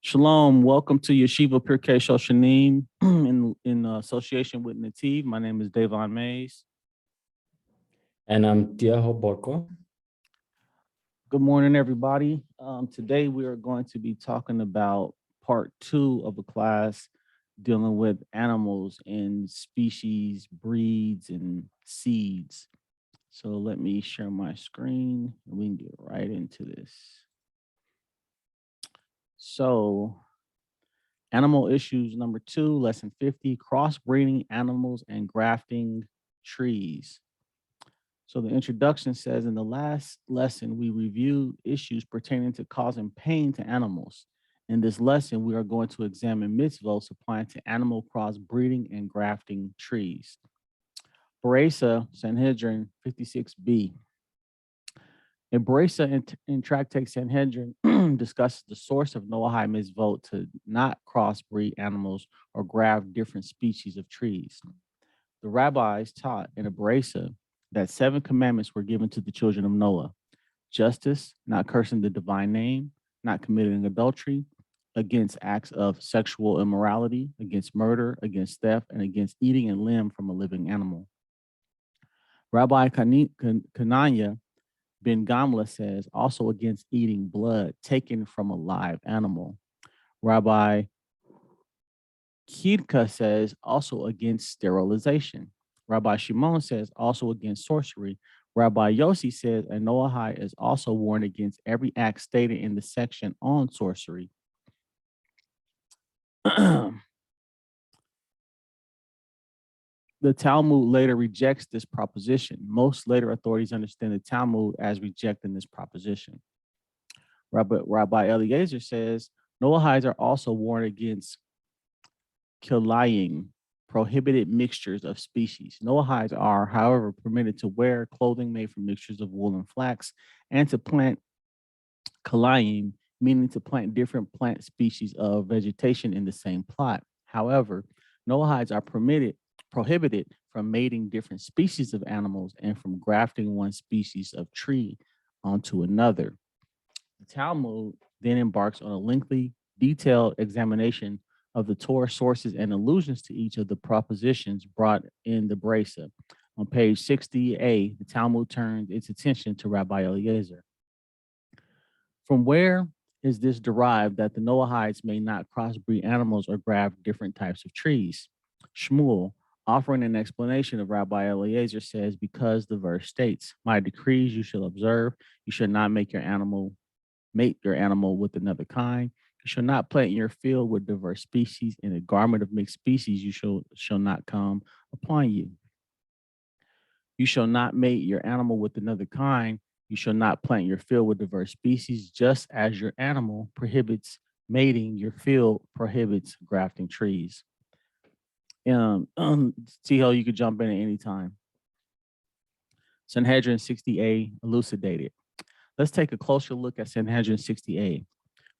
Shalom, welcome to Yeshiva Pirkei Shoshanim in association with NETIV. My name is Davon Mays. And I'm Tiaho Borko. Good morning, everybody. Today we are going to be talking about part 2 of a class dealing with animals and species, breeds, and seeds. So let me share my screen and we can get right into this. So animal issues number 2, lesson 50, crossbreeding animals and grafting trees. So the introduction says, in the last lesson, we reviewed issues pertaining to causing pain to animals. In this lesson, we are going to examine mitzvot applying to animal crossbreeding and grafting trees. Beresa, Sanhedrin 56b. In Beresa in Tractate Sanhedrin discusses the source of Noahide mitzvot to not crossbreed animals or graft different species of trees. The rabbis taught in a Beresa that 7 commandments were given to the children of Noah: justice, not cursing the divine name, not committing adultery, against acts of sexual immorality, against murder, against theft, and against eating a limb from a living animal. Rabbi Kananya Ben Gamla says also against eating blood taken from a live animal. Rabbi Kidka says also against sterilization. Rabbi Shimon says also against sorcery. Rabbi Yossi says a Noahide is also warned against every act stated in the section on sorcery. The Talmud later rejects this proposition. Most later authorities understand the Talmud as rejecting this proposition. Rabbi Eliezer says Noahides are also warned against kilaying, prohibited mixtures of species. Noahides are, however, permitted to wear clothing made from mixtures of wool and flax, and to plant kilayim, meaning to plant different plant species of vegetation in the same plot. However, Noahides are prohibited from mating different species of animals and from grafting one species of tree onto another. The Talmud then embarks on a lengthy, detailed examination of the Torah sources and allusions to each of the propositions brought in the Beresa. On page 60a, the Talmud turns its attention to Rabbi Eliezer. From where is this derived that the Noahides may not crossbreed animals or graft different types of trees? Shmuel, offering an explanation of Rabbi Eliezer, says, because the verse states, my decrees you shall observe, you should not mate your animal with another kind. You shall not plant in your field with diverse species, and a garment of mixed species you shall not come upon you. You shall not mate your animal with another kind. You shall not plant your field with diverse species, just as your animal prohibits mating, your field prohibits grafting trees. T-Hill, you could jump in at any time. Sanhedrin 60a elucidated. Let's take a closer look at Sanhedrin 60a.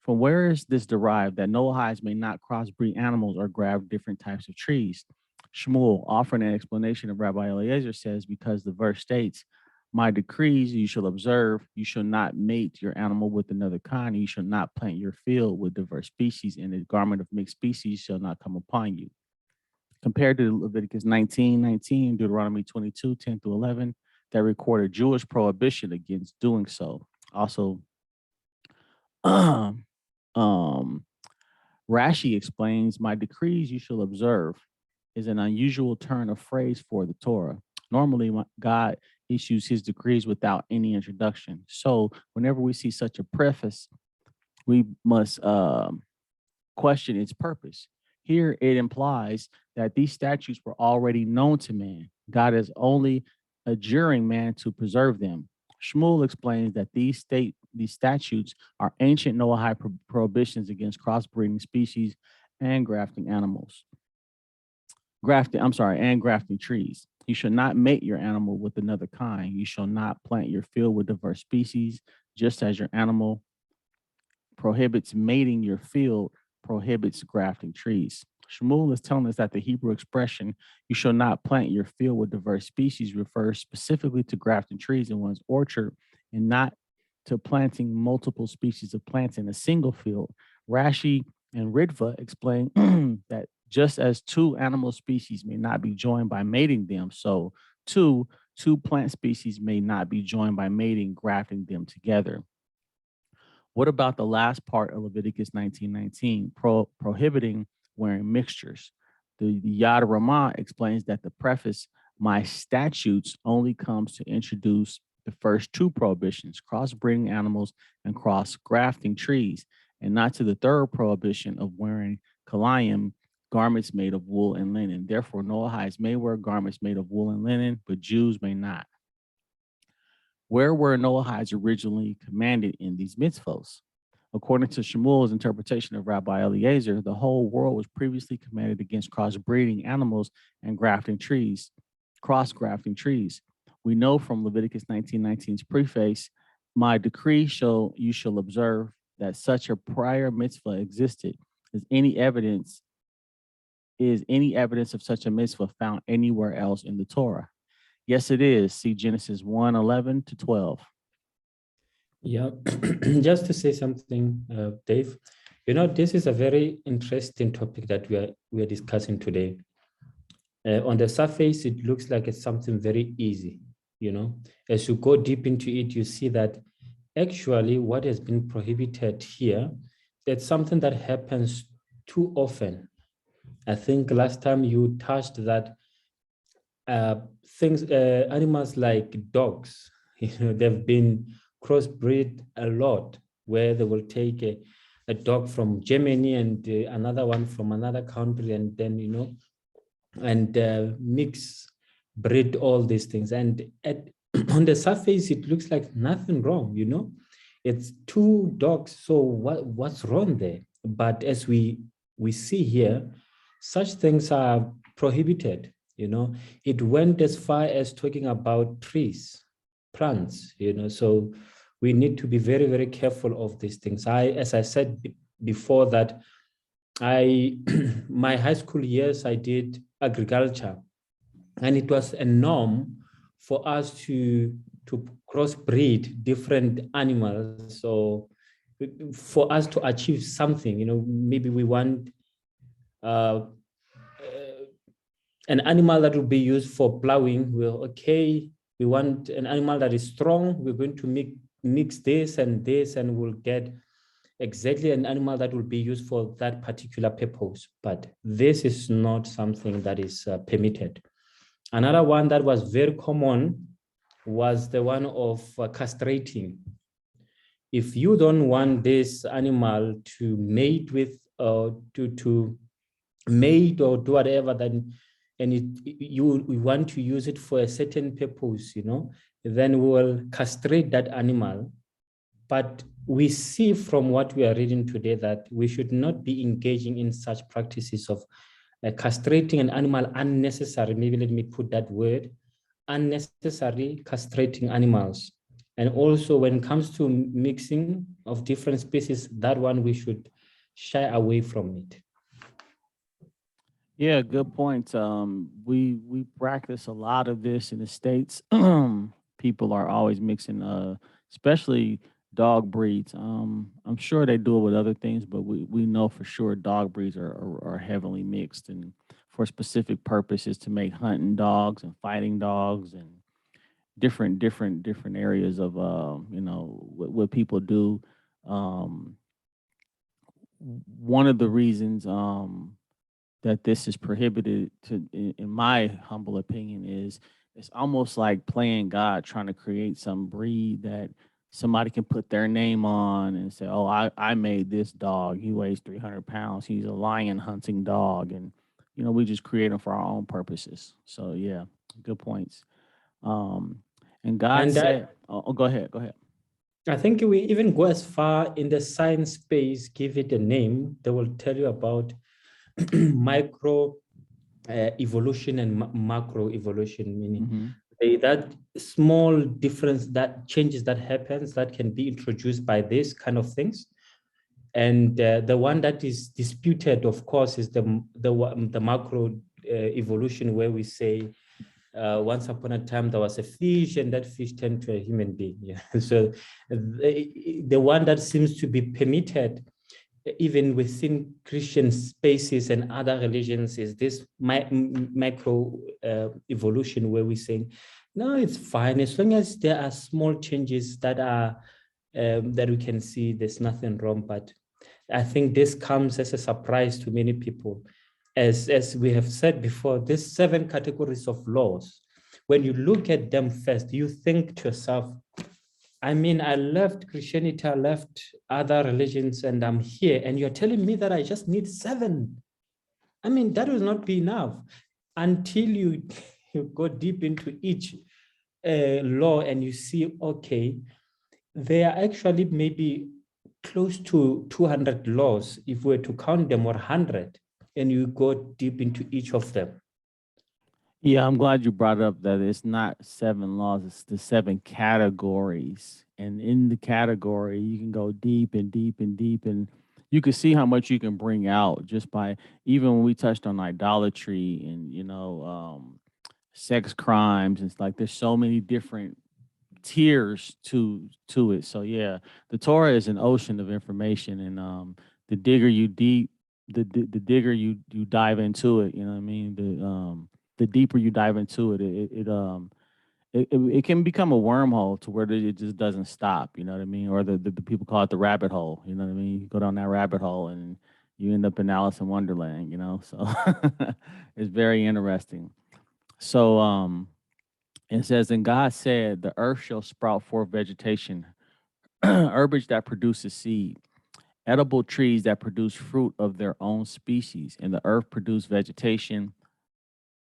From where is this derived that Noahides may not crossbreed animals or graft different types of trees? Shmuel, offering an explanation of Rabbi Eliezer, says, because the verse states, my decrees you shall observe, you shall not mate your animal with another kind, and you shall not plant your field with diverse species, and the garment of mixed species shall not come upon you. Compared to Leviticus 19:19, Deuteronomy 22:10 through 11, that record a Jewish prohibition against doing so. Also, Rashi explains, my decrees you shall observe is an unusual turn of phrase for the Torah. Normally, God issues his decrees without any introduction. So whenever we see such a preface, we must question its purpose. Here it implies that these statutes were already known to man. God is only adjuring man to preserve them. Shmuel explains that these statutes are ancient Noahide prohibitions against crossbreeding species and grafting animals. Grafting trees. You shall not mate your animal with another kind. You shall not plant your field with diverse species, just as your animal prohibits mating, your field prohibits grafting trees. Shmuel is telling us that the Hebrew expression, you shall not plant your field with diverse species, refers specifically to grafting trees in one's orchard and not to planting multiple species of plants in a single field. Rashi and Ritva explain that just as two animal species may not be joined by mating them, so two plant species may not be joined by mating, grafting them together. What about the last part of Leviticus 19:19, prohibiting wearing mixtures? The Yad Ramah explains that the preface, "My statutes," only comes to introduce the first two prohibitions, crossbreeding animals and cross-grafting trees, and not to the third prohibition of wearing kalayim, garments made of wool and linen. Therefore, Noahides may wear garments made of wool and linen, but Jews may not. Where were Noahides originally commanded in these mitzvos? According to Shemuel's interpretation of Rabbi Eliezer, the whole world was previously commanded against crossbreeding animals and cross-grafting trees. We know from Leviticus 19:19's preface, "My decree you shall observe," that such a prior mitzvah existed. Is any evidence of such a mitzvah found anywhere else in the Torah? Yes, it is. See Genesis 1:11 to 12. Yeah, just to say something, Dave, this is a very interesting topic that we are discussing today. On the surface, it looks like it's something very easy, As you go deep into it, you see that actually what has been prohibited here, that's something that happens too often. I think last time you touched that animals like dogs, they've been crossbreed a lot, where they will take a dog from Germany and another one from another country, and then, mix, breed all these things. And on the surface, it looks like nothing wrong, It's two dogs, so what's wrong there? But as we see here, such things are prohibited. It went as far as talking about trees, plants, so we need to be very, very careful of these things. As I said before, that my high school years, I did agriculture, and it was a norm for us to crossbreed different animals. So for us to achieve something, maybe we want an animal that will be used for plowing. We want an animal that is strong. We're going to mix this, and we'll get exactly an animal that will be used for that particular purpose. But this is not something that is permitted. Another one that was very common was the one of castrating. If you don't want this animal to mate with, to mate or do whatever, then we want to use it for a certain purpose, then we will castrate that animal. But we see from what we are reading today that we should not be engaging in such practices of castrating an animal unnecessary. Maybe let me put that word, unnecessary castrating animals. And also when it comes to mixing of different species, that one we should shy away from it. Yeah, good point. We practice a lot of this in the States. People are always mixing, especially dog breeds. I'm sure they do it with other things, but we know for sure dog breeds are heavily mixed and for specific purposes to make hunting dogs and fighting dogs and different areas of what people do. One of the reasons that this is prohibited, in my humble opinion, is it's almost like playing God, trying to create some breed that somebody can put their name on and say, "Oh, I made this dog. He weighs 300 pounds. He's a lion hunting dog," and we just create them for our own purposes. So yeah, good points. And God said, "Oh, go ahead. I think we even go as far in the science space, give it a name. They will tell you about micro evolution and macro evolution, meaning that small difference, that changes that happens that can be introduced by this kind of things. And the one that is disputed, of course, is the macro evolution, where we say once upon a time there was a fish, and that fish turned to a human being. Yeah. So the one that seems to be permitted even within Christian spaces and other religions is this micro evolution, where we're saying, no, it's fine as long as there are small changes that are that we can see. There's nothing wrong. But I think this comes as a surprise to many people. As we have said before, these 7 categories of laws, when you look at them first, you think to yourself, I mean, I left Christianity, I left other religions, and I'm here, and you're telling me that I just need 7. I mean, that will not be enough until you go deep into each law and you see, okay, there are actually maybe close to 200 laws if we were to count them, or 100, and you go deep into each of them. Yeah, I'm glad you brought up that it's not 7 laws, it's the 7 categories. And in the category, you can go deep and deep and deep, and you can see how much you can bring out just by, even when we touched on idolatry and, sex crimes. It's like there's so many different tiers to it. So yeah, the Torah is an ocean of information, and the digger you deep, the digger you dive into it. You know what I mean? The deeper you dive into it, it can become a wormhole to where it just doesn't stop. You know what I mean? Or the people call it the rabbit hole. You know what I mean? You go down that rabbit hole and you end up in Alice in Wonderland. So it's very interesting. So it says, and God said, the earth shall sprout forth vegetation, herbage that produces seed, edible trees that produce fruit of their own species, and the earth produce vegetation,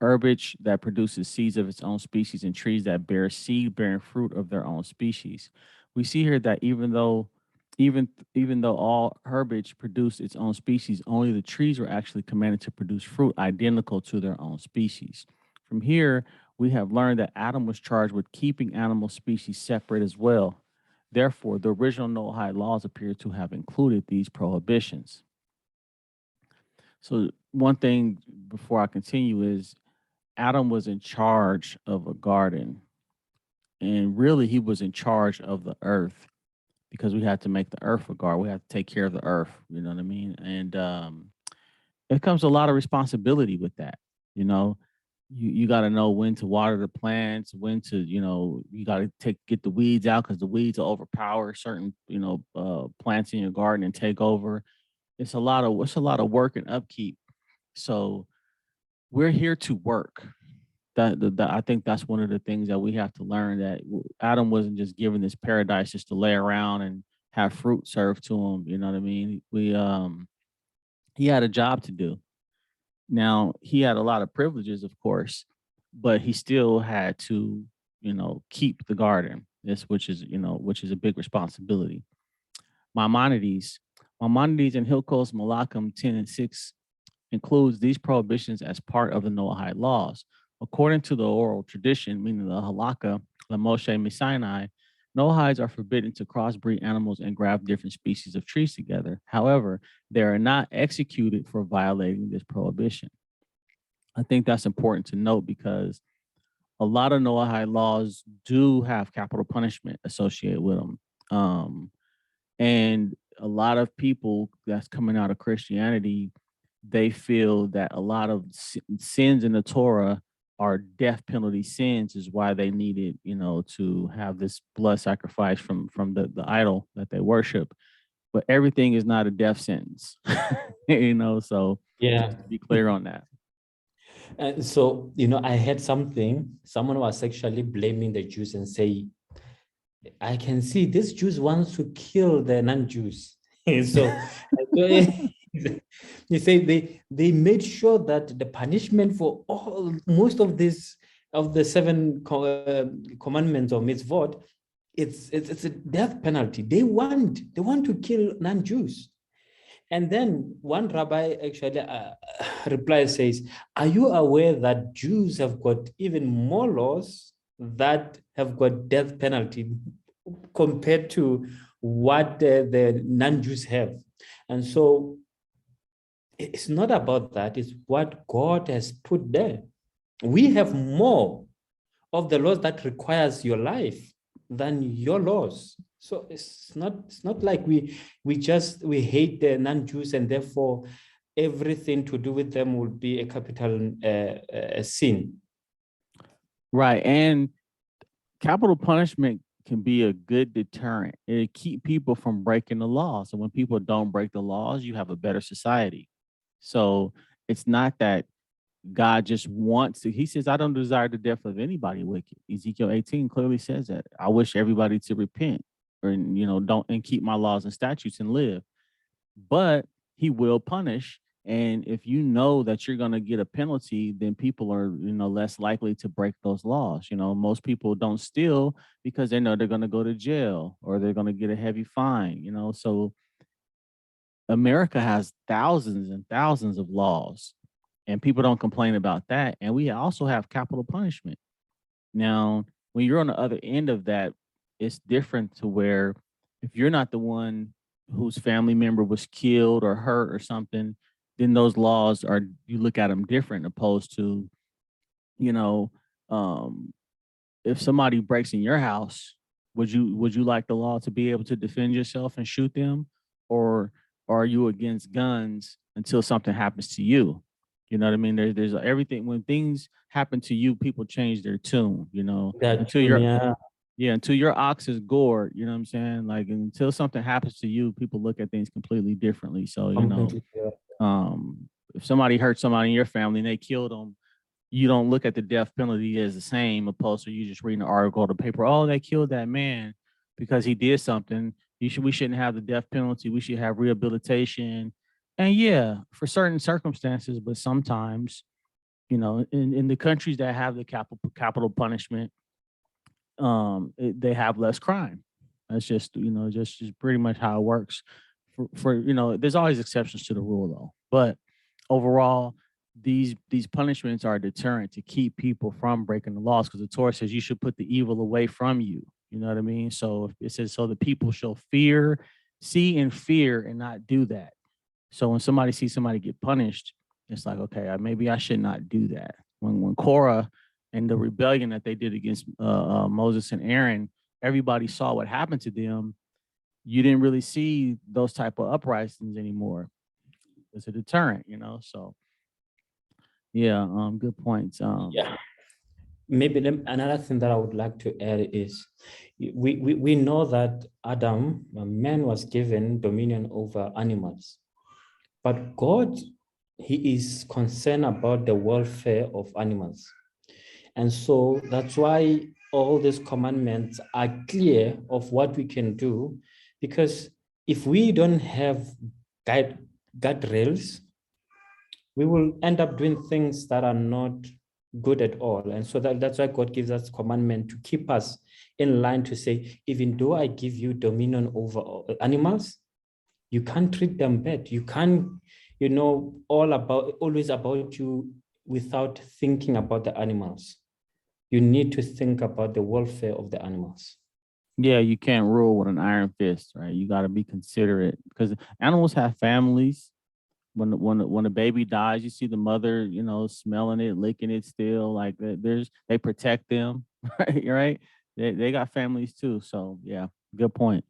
herbage that produces seeds of its own species, and trees that bear seed bearing fruit of their own species. We see here that even though all herbage produced its own species, only the trees were actually commanded to produce fruit identical to their own species. From here, we have learned that Adam was charged with keeping animal species separate as well. Therefore, the original Noahide laws appear to have included these prohibitions. So, one thing before I continue is Adam was in charge of a garden, and really he was in charge of the earth, because we had to make the earth a garden. We had to take care of the earth. You know what I mean? And it comes a lot of responsibility with that. You know, you got to know when to water the plants, when to, you got to get the weeds out, because the weeds will overpower certain, plants in your garden and take over. It's a lot of work and upkeep. So we're here to work. That I think that's one of the things that we have to learn, that Adam wasn't just given this paradise just to lay around and have fruit served to him. You know what I mean? He had a job to do. Now, he had a lot of privileges, of course, but he still had to, keep the garden. Which is a big responsibility. Maimonides and Hilkos Malachim 10 and 6 includes these prohibitions as part of the Noahide laws. According to the oral tradition, meaning the halakha, the Moshe Sinai, Noahides are forbidden to crossbreed animals and graft different species of trees together. However, they are not executed for violating this prohibition. I think that's important to note, because a lot of Noahide laws do have capital punishment associated with them. And a lot of people that's coming out of Christianity, they feel that a lot of sins in the Torah are death penalty sins, is why they needed, to have this blood sacrifice from the idol that they worship. But everything is not a death sentence, so Yeah. just to be clear on that. And so, I heard someone was actually blaming the Jews and say, I can see this Jews wants to kill the non-Jews. So you say they made sure that the punishment for most of the 7 commandments of mitzvot, it's a death penalty. They want to kill non-Jews. And then one rabbi actually replies, says, are you aware that Jews have got even more laws that have got death penalty compared to what the non-Jews have? And so it's not about that. It's what God has put there. We have more of the laws that requires your life than your laws. So it's not like we hate the non-Jews and therefore everything to do with them will be a capital sin. Right. And capital punishment can be a good deterrent. It keep people from breaking the law. So when people don't break the laws, you have a better society. So it's not that God just wants to, he says, I don't desire the death of anybody wicked. Ezekiel 18 clearly says that. I wish everybody to repent or, don't and keep my laws and statutes and live. But he will punish. And if you know that you're going to get a penalty, then people are, less likely to break those laws. Most people don't steal because they know they're going to go to jail or they're going to get a heavy fine, So America has thousands and thousands of laws and people don't complain about that. And we also have capital punishment. Now, when you're on the other end of that, it's different to where if you're not the one whose family member was killed or hurt or something, then those laws are, you look at them different opposed to, if somebody breaks in your house, would you like the law to be able to defend yourself and shoot them? Or are you against guns until something happens to you? You know what I mean? There's everything. When things happen to you, people change their tune, until your ox is gored, you know what I'm saying? Like until something happens to you, people look at things completely differently. So, if somebody hurt somebody in your family and they killed them, you don't look at the death penalty as the same, opposed to you just reading an article or the paper, oh, they killed that man because he did something. We shouldn't have the death penalty. We should have rehabilitation. And yeah, for certain circumstances, but sometimes, in the countries that have the capital punishment, they have less crime. That's just, just pretty much how it works. There's always exceptions to the rule though. But overall, these punishments are a deterrent to keep people from breaking the laws, because the Torah says you should put the evil away from you. You know what I mean? So it says, so the people shall see and fear and not do that. So when somebody sees somebody get punished, it's like, okay, maybe I should not do that. When Korah and the rebellion that they did against Moses and Aaron, everybody saw what happened to them. You didn't really see those type of uprisings anymore. It's a deterrent, So yeah, good points. Yeah. Maybe another thing that I would like to add is we know that Adam, man, was given dominion over animals, but God, he is concerned about the welfare of animals. And so that's why all these commandments are clear of what we can do, because if we don't have guardrails, we will end up doing things that are not good at all. And so that's why God gives us commandment to keep us in line, to say, even though I give you dominion over animals, you can't treat them bad. You can't, always about you without thinking about the animals. You need to think about the welfare of the animals. Yeah, you can't rule with an iron fist, right? You got to be considerate, because animals have families. When a baby dies, you see the mother, smelling it, licking it still. Like they protect them, right? They got families too. So yeah, good point.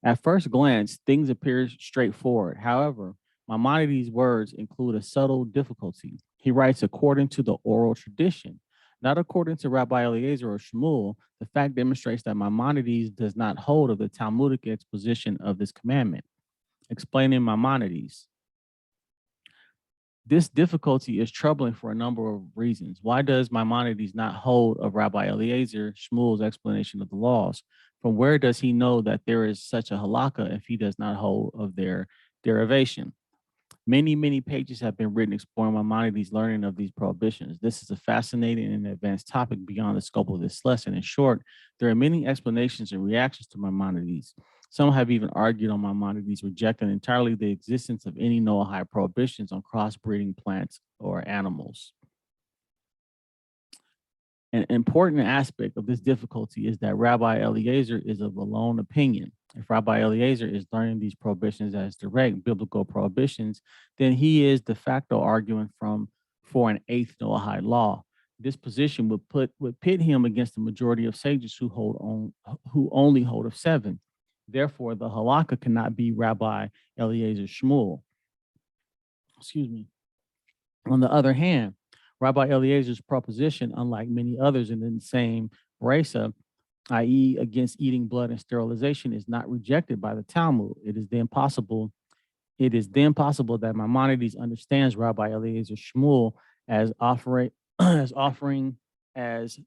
At first glance, things appear straightforward. However, Maimonides' words include a subtle difficulty. He writes according to the oral tradition, not according to Rabbi Eliezer or Shmuel. The fact demonstrates that Maimonides does not hold of the Talmudic exposition of this commandment. Explaining Maimonides. This difficulty is troubling for a number of reasons. Why does Maimonides not hold of Rabbi Eliezer Shmuel's explanation of the laws? From where does he know that there is such a halakha if he does not hold of their derivation? Many, many pages have been written exploring Maimonides' learning of these prohibitions. This is a fascinating and advanced topic beyond the scope of this lesson. In short, there are many explanations and reactions to Maimonides. Some have even argued on Maimonides rejecting entirely the existence of any Noahide prohibitions on crossbreeding plants or animals. An important aspect of this difficulty is that Rabbi Eliezer is of a lone opinion. If Rabbi Eliezer is learning these prohibitions as direct biblical prohibitions, then he is de facto arguing for an eighth Noahide law. This position would pit him against the majority of sages who only hold of 7. Therefore, the halakha cannot be Rabbi Eliezer Shmuel. Excuse me. On the other hand, Rabbi Eliezer's proposition, unlike many others in the same brisa, i.e., against eating blood and sterilization, is not rejected by the Talmud. It is then possible that Maimonides understands Rabbi Eliezer Shmuel as offering as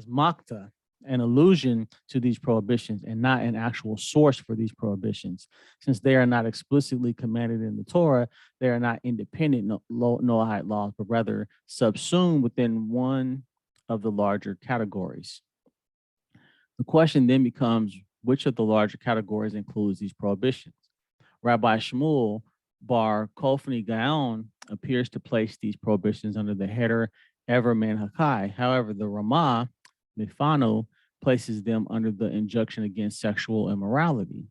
makta, an allusion to these prohibitions, and not an actual source for these prohibitions. Since they are not explicitly commanded in the Torah, they are not independent Noahide laws, but rather subsumed within one of the larger categories. The question then becomes, which of the larger categories includes these prohibitions? Rabbi Shmuel bar Kofni Gaon appears to place these prohibitions under the header Ever Man Hakai. However, the Ramah Mifano places them under the injunction against sexual immorality.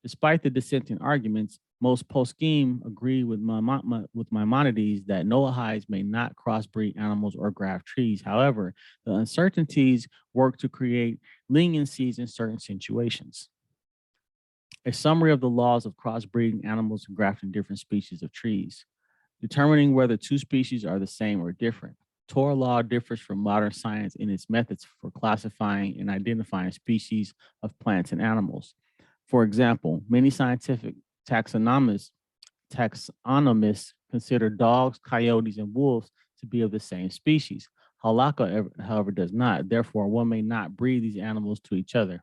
Despite the dissenting arguments, most poskim agree with Maimonides that Noahides may not crossbreed animals or graft trees. However, the uncertainties work to create leniencies in certain situations. A summary of the laws of crossbreeding animals and grafting different species of trees. Determining whether two species are the same or different. Torah law differs from modern science in its methods for classifying and identifying species of plants and animals. For example, many scientific taxonomists consider dogs, coyotes, and wolves to be of the same species. Halakha, however, does not. Therefore, one may not breed these animals to each other.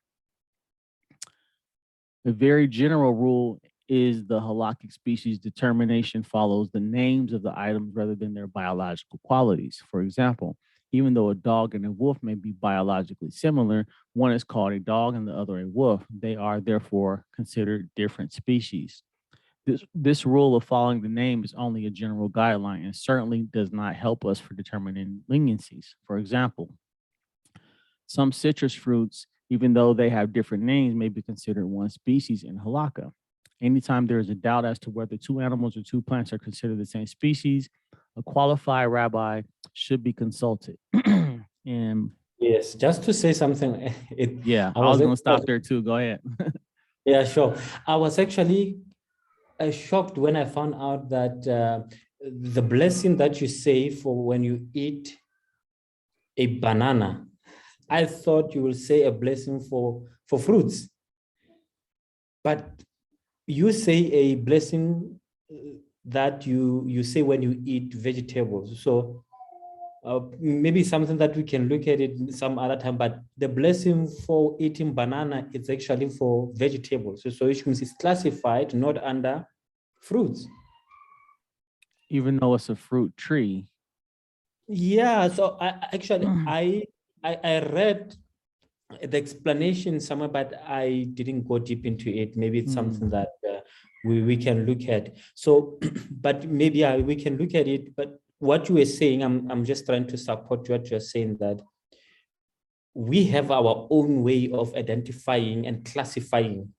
A very general rule is the halakhic species determination follows the names of the items rather than their biological qualities. For example, even though a dog and a wolf may be biologically similar, one is called a dog and the other a wolf. They are therefore considered different species. This rule of following the name is only a general guideline and certainly does not help us for determining leniencies. For example, some citrus fruits, even though they have different names, may be considered one species in halakha. Anytime there is a doubt as to whether two animals or two plants are considered the same species, a qualified rabbi should be consulted. And Yes, just to say something. yeah, I was going to stop there too. Go ahead. Yeah, sure. I was actually shocked when I found out that the blessing that you say for when you eat a banana, I thought you will say a blessing for fruits. But you say a blessing that you say when you eat vegetables. So maybe something that we can look at it some other time, but the blessing for eating banana is actually for vegetables. So it means it's classified not under fruits. Even though it's a fruit tree. Yeah, so I read the explanation somewhere, but I didn't go deep into it. Maybe it's something that we can look at. So, but maybe we can look at it. But what you were saying, I'm just trying to support what you're saying, that we have our own way of identifying and classifying.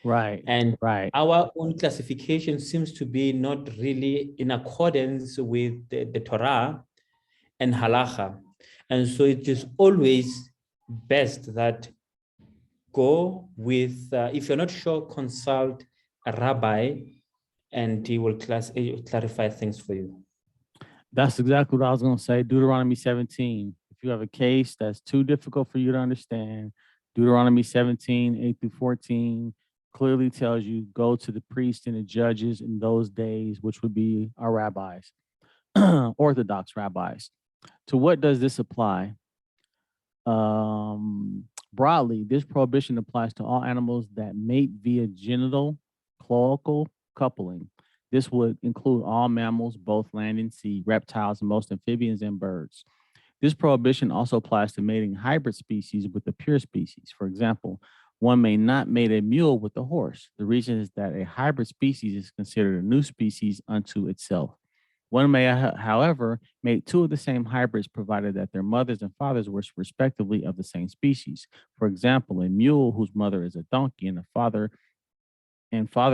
Right. And right. Our own classification seems to be not really in accordance with the Torah and halakha. And so it is always best that go with, if you're not sure, consult a rabbi and he will clarify things for you. That's exactly what I was going to say. Deuteronomy 17. If you have a case that's too difficult for you to understand, Deuteronomy 17, 8 through 14 clearly tells you go to the priests and the judges in those days, which would be our rabbis, Orthodox rabbis. To what does this apply? Broadly, this prohibition applies to all animals that mate via genital cloacal coupling. This would include all mammals, both land and sea, reptiles, and most amphibians and birds. This prohibition also applies to mating hybrid species with the pure species. For example, one may not mate a mule with a horse. The reason is that a hybrid species is considered a new species unto itself. One may, however, mate two of the same hybrids provided that their mothers and fathers were respectively of the same species. For example, a mule whose mother is a donkey and father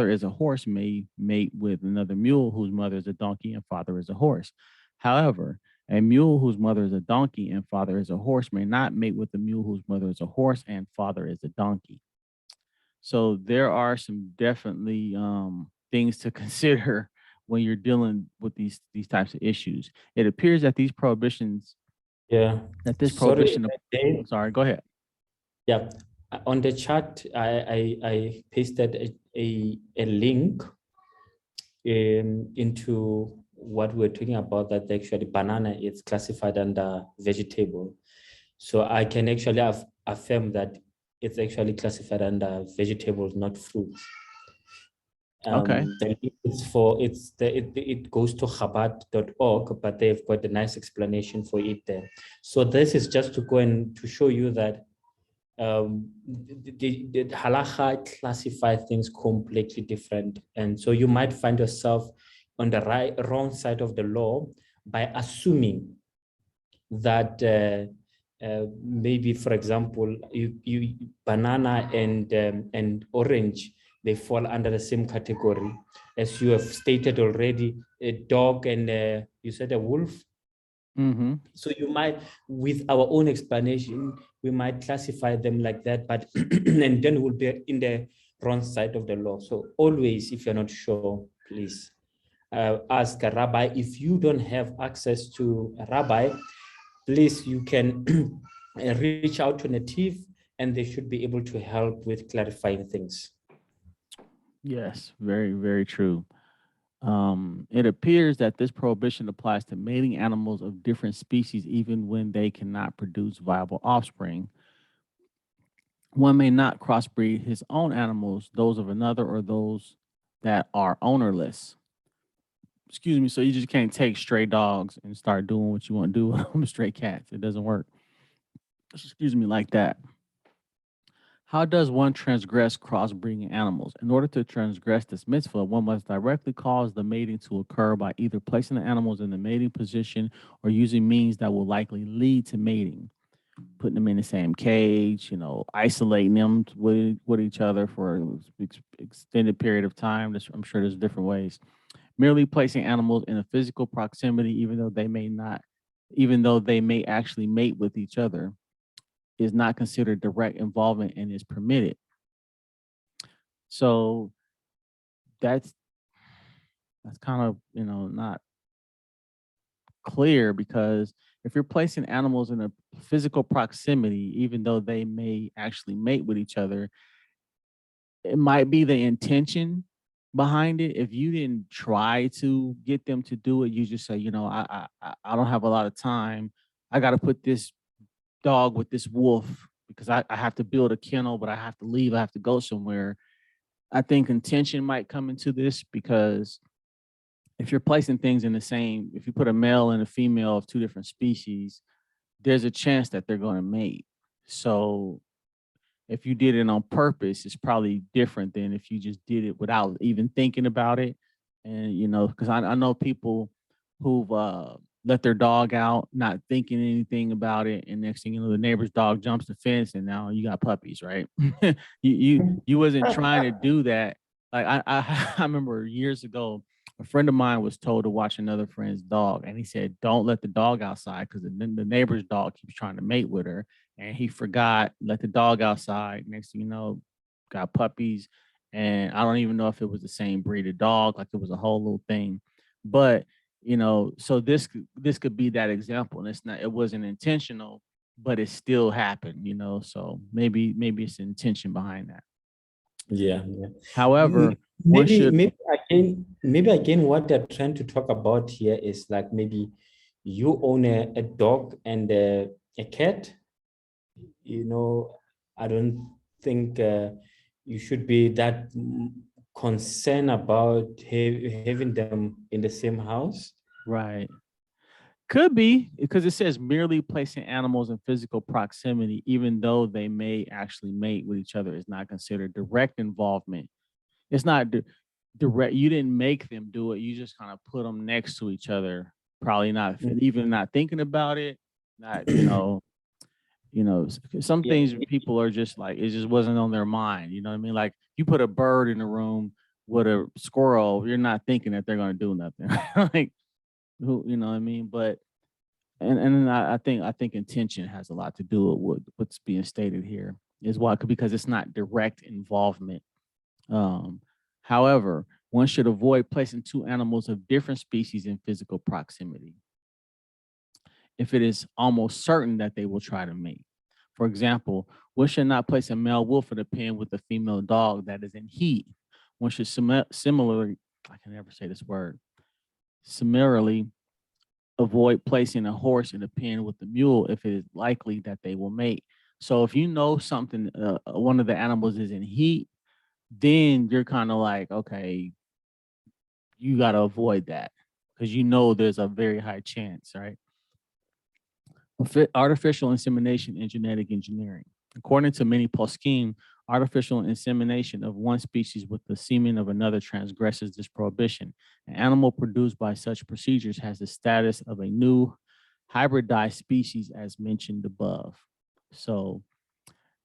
is a horse may mate with another mule whose mother is a donkey and father is a horse. However, A mule whose mother is a donkey and father is a horse may not mate with a mule whose mother is a horse and father is a donkey. So there are some definitely things to consider when you're dealing with these types of issues. It appears that these prohibitions, Yeah. that this Sorry, prohibition, Dave. sorry, go ahead. Yeah. On the chat, I pasted a link into what we're talking about, that actually banana is classified under vegetable. So I can actually affirm that it's actually classified under vegetables, not fruits. Okay. The link is it goes to Chabad.org, but they've got a nice explanation for it there. So this is just to go and to show you that the halacha classify things completely different, and so you might find yourself on the wrong side of the law by assuming that maybe, for example, you banana and orange, they fall under the same category as you have stated already. A dog and you said a wolf. Mm-hmm. So you might, with our own explanation, we might classify them like that, but and then we'll be in the wrong side of the law. So always, if you're not sure, please ask a rabbi. If you don't have access to a rabbi, please, you can reach out to NETIV, and they should be able to help with clarifying things. Yes, very, very true. It appears that this prohibition applies to mating animals of different species, even when they cannot produce viable offspring. One may not crossbreed his own animals, those of another, or those that are ownerless. Excuse me. So you just can't take stray dogs and start doing what you want to do with them, stray cats. It doesn't work. Excuse me, like that. How does one transgress crossbreeding animals? In order to transgress this mitzvah, one must directly cause the mating to occur by either placing the animals in the mating position or using means that will likely lead to mating. Putting them in the same cage, isolating them with each other for an extended period of time. I'm sure there's different ways. Merely placing animals in a physical proximity, even though they may actually mate with each other, is not considered direct involvement and is permitted. So that's kind of not clear, because if you're placing animals in a physical proximity, even though they may actually mate with each other, it might be the intention behind it. If you didn't try to get them to do it, you just say, I don't have a lot of time. I got to put this dog with this wolf because I have to build a kennel, but I have to leave. I have to go somewhere. I think intention might come into this, because if you're placing things if you put a male and a female of two different species, there's a chance that they're going to mate. So if you did it on purpose, it's probably different than if you just did it without even thinking about it. And, because I know people who've let their dog out, not thinking anything about it. And next thing you know, the neighbor's dog jumps the fence and now you got puppies, right? you wasn't trying to do that. Like I remember years ago, a friend of mine was told to watch another friend's dog. And he said, don't let the dog outside because then the neighbor's dog keeps trying to mate with her. And he forgot, let the dog outside. Next thing you know, got puppies. And I don't even know if it was the same breed of dog. Like it was a whole little thing. But so this could be that example. And it wasn't intentional, but it still happened, so maybe it's the intention behind that. Yeah. However, maybe again what they're trying to talk about here is like, maybe you own a dog and a cat. I don't think you should be that concerned about having them in the same house. right. Could be, because it says merely placing animals in physical proximity, even though they may actually mate with each other, is not considered direct involvement. It's not direct. You didn't make them do it. You just kind of put them next to each other. Probably not even not thinking about it. Not some things people are just like, it just wasn't on their mind. You know what I mean? Like you put a bird in a room with a squirrel, you're not thinking that they're going to do nothing. Like who, you know what I mean? But And I think intention has a lot to do with what's being stated here is why, because it's not direct involvement. However, one should avoid placing two animals of different species in physical proximity if it is almost certain that they will try to mate. For example, one should not place a male wolf in a pen with a female dog that is in heat. One should similarly, I can never say this word, similarly avoid placing a horse in a pen with a mule if it is likely that they will mate. So if you know something, one of the animals is in heat, then you're kind of like, okay, you got to avoid that because you know there's a very high chance, right? Artificial insemination and genetic engineering. According to many poskim, artificial insemination of one species with the semen of another transgresses this prohibition. An animal produced by such procedures has the status of a new hybridized species as mentioned above. So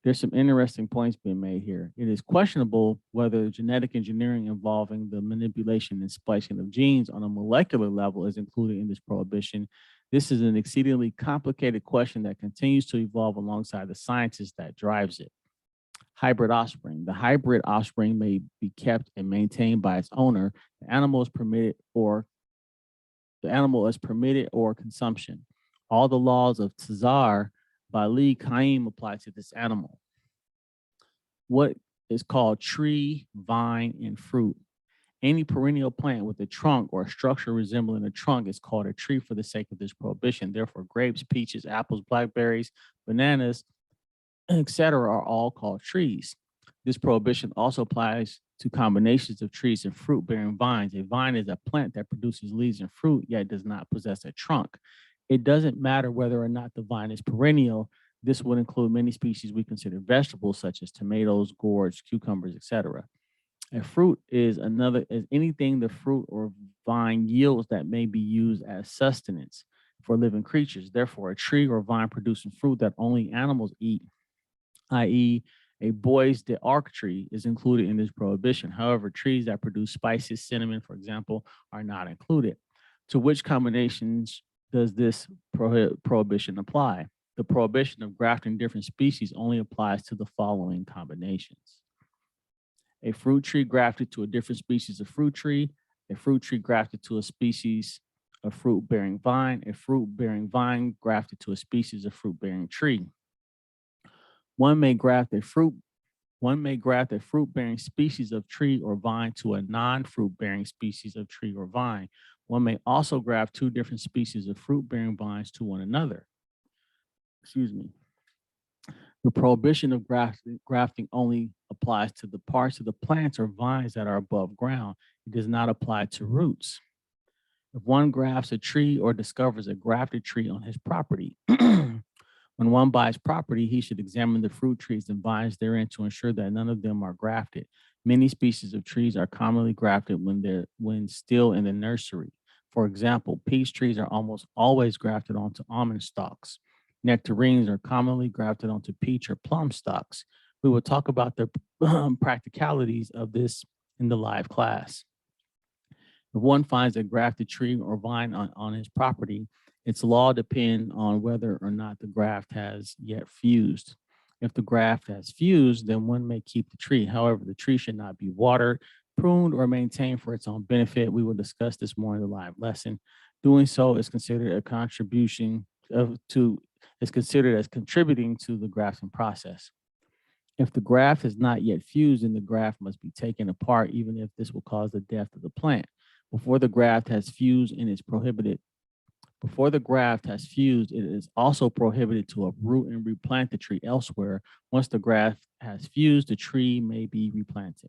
there's some interesting points being made here. It is questionable whether genetic engineering involving the manipulation and splicing of genes on a molecular level is included in this prohibition. This is an exceedingly complicated question that continues to evolve alongside the sciences that drives it. Hybrid offspring. The hybrid offspring may be kept and maintained by its owner. The animal is permitted or consumption. All the laws of Tazar Bali Kaim apply to this animal. What is called tree, vine, and fruit. Any perennial plant with a trunk or a structure resembling a trunk is called a tree for the sake of this prohibition. Therefore, grapes, peaches, apples, blackberries, bananas, etc. are all called trees. This prohibition also applies to combinations of trees and fruit-bearing vines. A vine is a plant that produces leaves and fruit, yet does not possess a trunk. It doesn't matter whether or not the vine is perennial. This would include many species we consider vegetables, such as tomatoes, gourds, cucumbers, etc. A fruit is anything the fruit or vine yields that may be used as sustenance for living creatures. Therefore, a tree or vine producing fruit that only animals eat, i.e., a bois d'arc tree, is included in this prohibition. However, trees that produce spices, cinnamon, for example, are not included. To which combinations does this prohibition apply? The prohibition of grafting different species only applies to the following combinations: a fruit tree grafted to a different species of fruit tree, a fruit tree grafted to a species of fruit-bearing vine, a fruit-bearing vine grafted to a species of fruit-bearing tree. One may graft a fruit-bearing species of tree or vine to a non-fruit-bearing species of tree or vine. One may also graft two different species of fruit-bearing vines to one another. Excuse me. The prohibition of grafting only applies to the parts of the plants or vines that are above ground. It does not apply to roots. If one grafts a tree or discovers a grafted tree on his property, when one buys property, he should examine the fruit trees and vines therein to ensure that none of them are grafted. Many species of trees are commonly grafted when still in the nursery. For example, peach trees are almost always grafted onto almond stalks. Nectarines are commonly grafted onto peach or plum stalks. We will talk about the practicalities of this in the live class. If one finds a grafted tree or vine on his property, its law depends on whether or not the graft has yet fused. If the graft has fused, then one may keep the tree. However, the tree should not be watered, pruned, or maintained for its own benefit. We will discuss this more in the live lesson. Doing so is considered a contribution is considered as contributing to the grafting process. If the graft has not yet fused, then the graft must be taken apart, even if this will cause the death of the plant. Before the graft has fused, it is also prohibited to uproot and replant the tree elsewhere. Once the graft has fused, the tree may be replanted.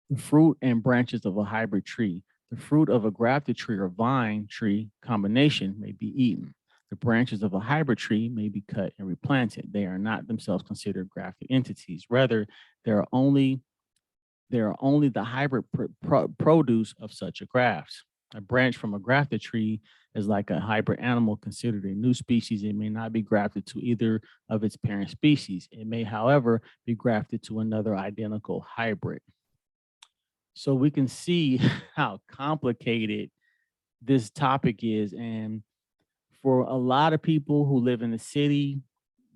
The fruit and branches of a hybrid tree. The fruit of a grafted tree or vine tree combination may be eaten. The branches of a hybrid tree may be cut and replanted. They are not themselves considered grafted entities. Rather, they are only the hybrid produce of such a graft. A branch from a grafted tree is like a hybrid animal considered a new species. It may not be grafted to either of its parent species. It may, however, be grafted to another identical hybrid. So we can see how complicated this topic is. And for a lot of people who live in the city,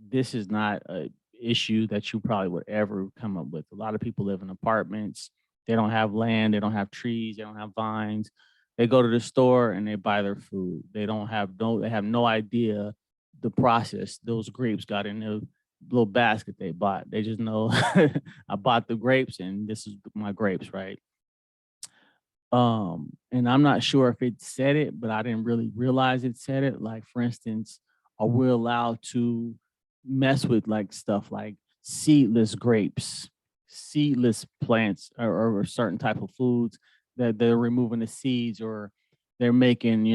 this is not a issue that you probably would ever come up with. A lot of people live in apartments. They don't have land, they don't have trees, they don't have vines. They go to the store and they buy their food. They have no idea the process those grapes got in the little basket they bought. They just know I bought the grapes and this is my grapes, right? And I'm not sure if it said it, but I didn't really realize it said it. Like, for instance, are we allowed to mess with like stuff like seedless grapes, seedless plants, or certain type of foods that they're removing the seeds, or they're making,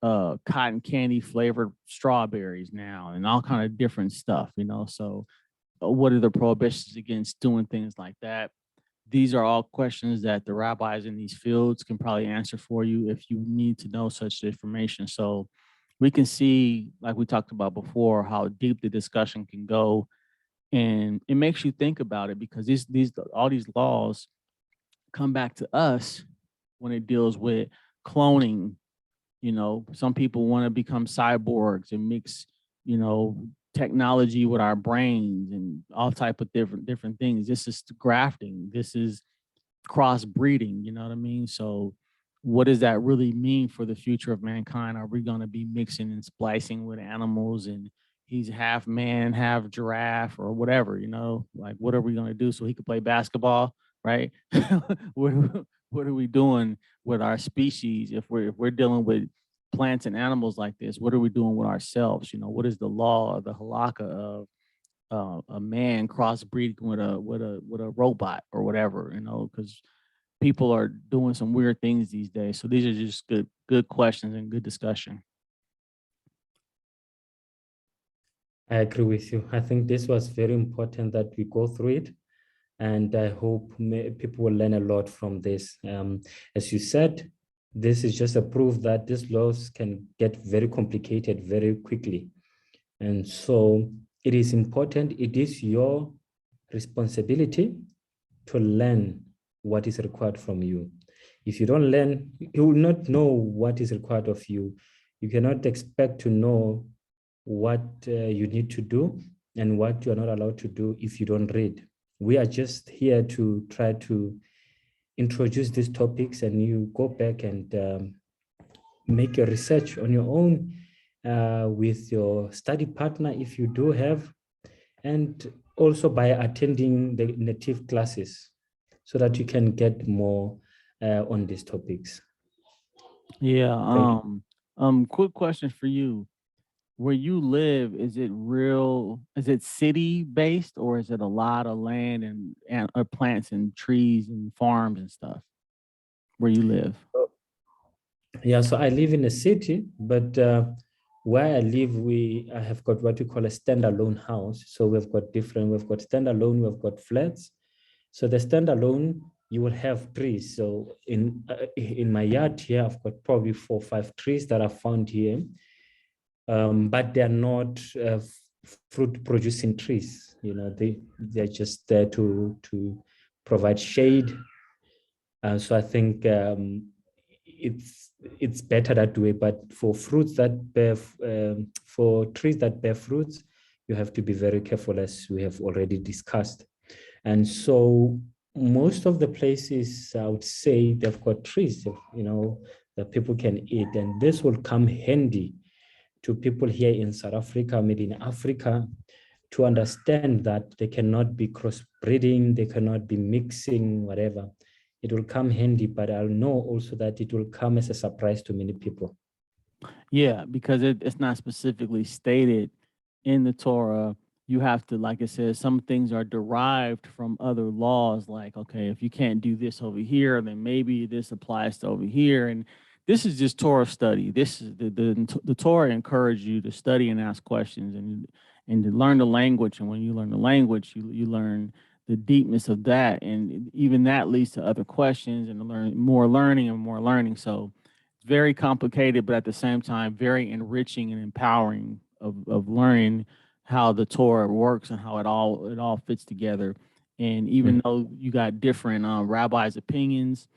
cotton candy flavored strawberries now and all kind of different stuff, So what are the prohibitions against doing things like that? These are all questions that the rabbis in these fields can probably answer for you if you need to know such information. So we can see, like we talked about before, how deep the discussion can go. And it makes you think about it, because all these laws come back to us when it deals with cloning. Some people want to become cyborgs and mix, technology with our brains and all type of different things. This is grafting. This is crossbreeding, you know what I mean? So what does that really mean for the future of mankind? Are we going to be mixing and splicing with animals, and he's half man, half giraffe or whatever, like what are we going to do so he could play basketball, right? what, what are we doing with our species if we're dealing with plants and animals like this? What are we doing with ourselves? What is the law or the halakha of a man crossbreeding with a robot or whatever, because people are doing some weird things these days. So these are just good questions and good discussion. I agree with you. I think this was very important that we go through it, and I hope people will learn a lot from this. As you said, this is just a proof that these laws can get very complicated very quickly. And so it is important, it is your responsibility to learn what is required from you. If you don't learn, you will not know what is required of you. You cannot expect to know what you need to do and what you are not allowed to do if you don't read. We are just here to try to introduce these topics, and you go back and make your research on your own with your study partner if you do have, and also by attending the NETIV classes so that you can get more on these topics. Yeah. Quick question for you. Where you live, is it city based, or is it a lot of land and plants and trees and farms and stuff where you live? Yeah, so I live in a city, but where I live, I have got what we call a standalone house. So we've got standalone, we've got flats. So the standalone, you will have trees. So in my yard here, I've got probably 4 or 5 trees that I found here, but they're not fruit producing trees. They're just there to provide shade. So I think it's better that way. But for fruits that bear, for trees that bear fruits, you have to be very careful, as we have already discussed. And so most of the places, I would say, they've got trees, that people can eat, and this will come handy to people here in South Africa, maybe in Africa, to understand that they cannot be crossbreeding, they cannot be mixing, whatever. It will come handy, but I'll know also that it will come as a surprise to many people. Yeah, because it's not specifically stated in the Torah. You have to, like it says, some things are derived from other laws. Like, okay, if you can't do this over here, then maybe this applies to over here. And this is just Torah study. This is the Torah encourages you to study and ask questions and to learn the language. And when you learn the language, you learn the deepness of that, and even that leads to other questions and more learning. So it's very complicated, but at the same time, very enriching and empowering of learning how the Torah works and how it all fits together. And even though you got different rabbis' opinions,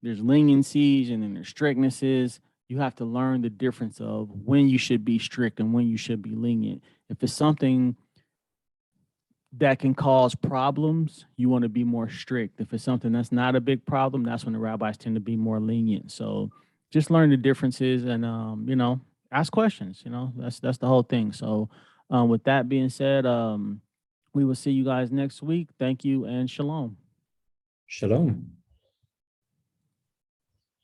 there's leniencies and then there's strictnesses. you have to learn the difference of when you should be strict and when you should be lenient. If it's something that can cause problems, you want to be more strict. If it's something that's not a big problem, that's when the rabbis tend to be more lenient. So just learn the differences and ask questions. That's the whole thing. So with that being said, we will see you guys next week. Thank you and shalom. Shalom.